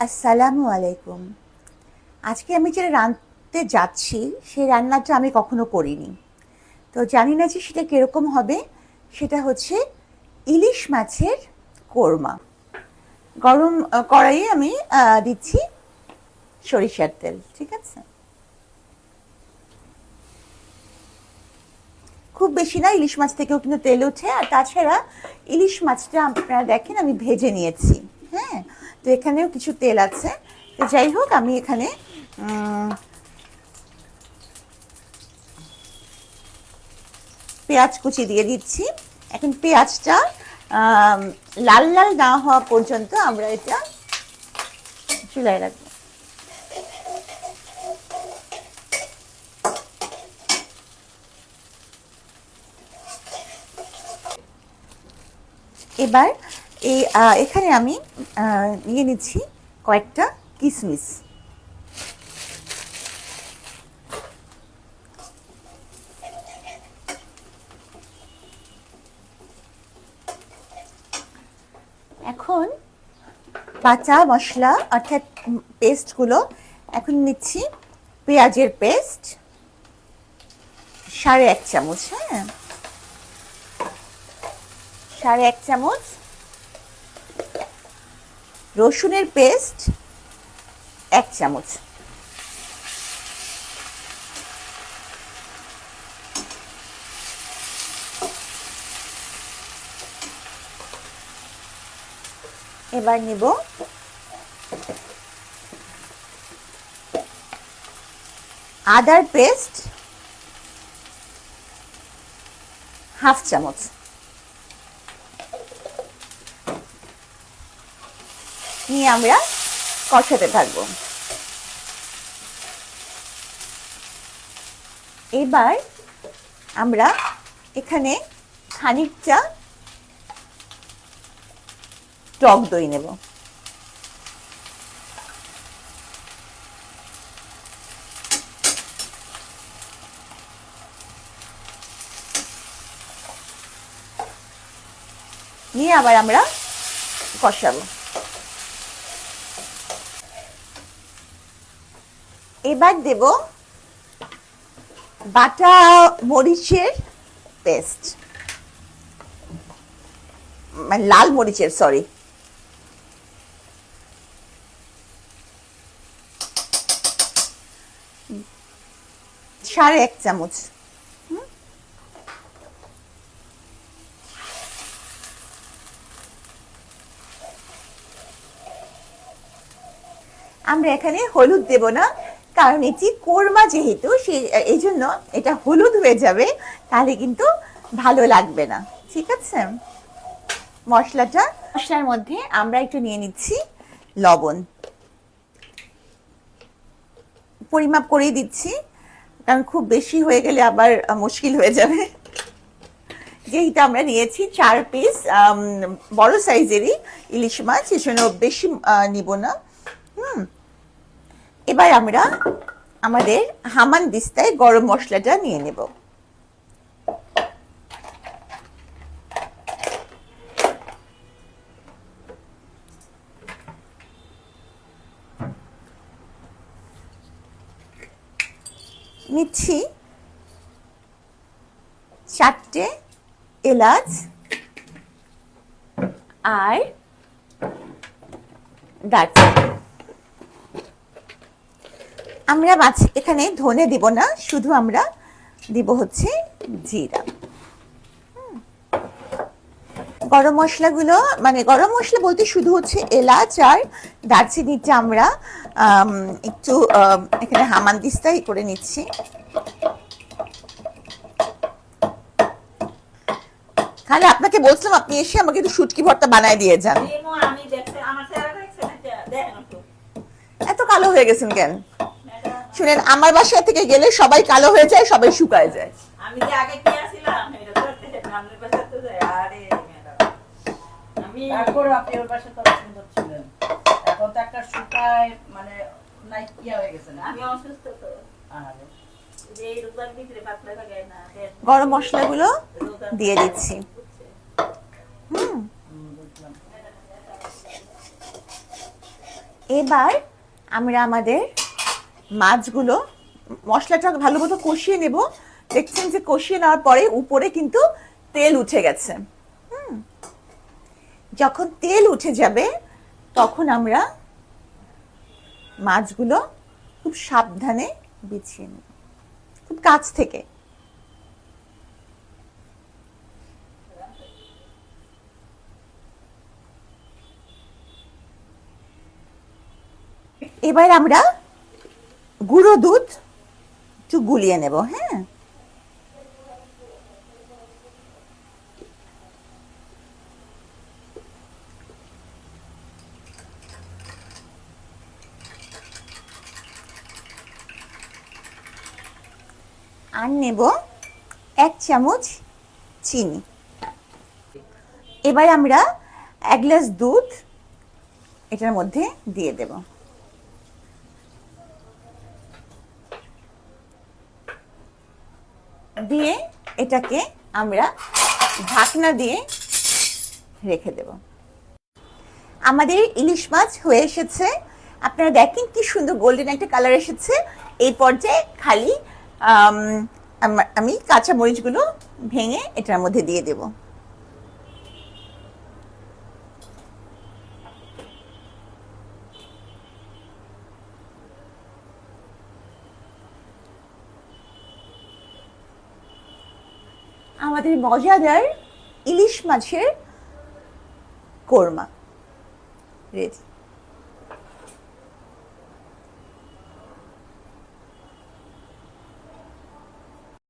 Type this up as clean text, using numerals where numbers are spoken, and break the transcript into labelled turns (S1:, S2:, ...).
S1: আসসালামু আলাইকুম। আজকে আমি যেটা রাঁধতে যাচ্ছি সেই রান্নাটা আমি কখনো করিনি, তো জানি না যে সেটা কীরকম হবে। সেটা হচ্ছে ইলিশ মাছের কোরমা। গরম কড়াইয়ে আমি দিচ্ছি সরিষার তেল। ঠিক আছে, খুব বেশি না, ইলিশ মাছ থেকেও কিন্তু তেল ওঠে। আর তাছাড়া ইলিশ মাছটা আপনারা দেখেন আমি ভেজে নিয়েছি। হ্যাঁ, তো এখানেও কিছু তেল আছে। তো যাই হোক, আমি এখানে পেঁয়াজ কুচি দিয়ে দিচ্ছি। এখন পেঁয়াজটা লাল লাল না হওয়া পর্যন্ত আমরা এটা চুলায় রাখবো। এবার এখানে আমি নিয়ে নিচ্ছি কয়েকটা কিশমিশ। এখন কাঁচা মশলা অর্থাৎ পেস্টগুলো এখন নিচ্ছি। পেঁয়াজের পেস্ট 1.5 চামচ। হ্যাঁ, 1.5 চামচ। রসুনের পেস্ট 1 চামচ। এবার নিব আদার পেস্ট 1/2 চামচ। নিয়ে আমরা কষাতে থাকবো। এবার আমরা এখানে খানিকটা টক দই নেব। নিয়ে আবার আমরা কষাবো। এবার দেব বাটা মরিচের পেস্ট, মানে লাল মরিচের, সরি, সাড়ে 1 চামচ। আমরা এখানে হলুদ দেব না, কারণ এটি কোরমা যেহেতু, এই জন্য এটা হলুদ হয়ে যাবে, তাহলে কিন্তু ভালো লাগবে না। ঠিক আছে, মশলার মধ্যে আমরা একটু নিয়ে নিচ্ছি লবণ। পরিমাপ করেই দিচ্ছি, কারণ খুব বেশি হয়ে গেলে আবার মুশকিল হয়ে যাবে। যেহেতু আমরা নিয়েছি 4 পিস বড় সাইজেরই ইলিশ মাছ, এজন্য বেশি নিব না। এবার আমরা আমাদের হামান দিস্তায় গরম মশলাটা নিয়ে নেব। নিচ্ছি 4টে এলাচ আর দারচিনি। আমরা এখানে ধনে দিব না, শুধু আমরা দিব হচ্ছে জিরা। গরম মশলাগুলো, মানে গরম মশলা বলতে শুধু হচ্ছে এলাচ আর দারচিনিটা আমরা একটু এখানে হামানদিস্তাই করে নিচ্ছি। তাহলে আপনাকে বলছিলাম আপনি এসে আমাকে একটু শুটকি ভর্তা বানায় দিয়ে যান। এত কালো হয়ে গেছেন কেন? শুনেন, আমার বাসা থেকে গেলে সবাই কালো হয়ে যায়, সবাই শুকায় যায়। আমি যে আগে কি আছিলাম এটা করতে আমাদের বাসা তো যায়। আরে আমি তারপর আপনি ওর বাসা তো সুন্দর ছিলেন, এখন তো একটা শুকায় মানে নাই কি হয়ে গেছে না। আমি অসুস্থ তো। আরে যে রোজার ভিতরে পাতলা লাগায় না, গরম মশলাগুলো দিয়ে দিচ্ছি। এবার আমরা আমাদের মাছগুলো মশলাটা ভালো মতো কষিয়ে নেব। দেখছেন যে কষিয়ে নেওয়ার পরে উপরে কিন্তু তেল উঠে গেছে। যখন তেল উঠে যাবে তখন আমরা মাছগুলো খুব সাবধানে বিছিয়ে নেব, খুব কাছ থেকে। এবার আমরা গুঁড়ো দুধ একটু গুলিয়ে নেব। হ্যাঁ, আর নেব 1 চামচ চিনি। এবার আমরা 1 গ্লাস দুধ এটার মধ্যে দিয়ে দেব। দিয়ে এটাকে আমরা ঢাকনা দিয়ে রেখে দেব। আমাদের ইলিশ মাছ হয়ে এসেছে। আপনারা দেখেন কি সুন্দর গোল্ডেন একটা কালার এসেছে। এই পর্যায়ে খালি আমি কাঁচা মরিচগুলো ভেঙে এটার মধ্যে দিয়ে দেব। আমাদের মজাদার ইলিশ মাছের কোরমা রেডি।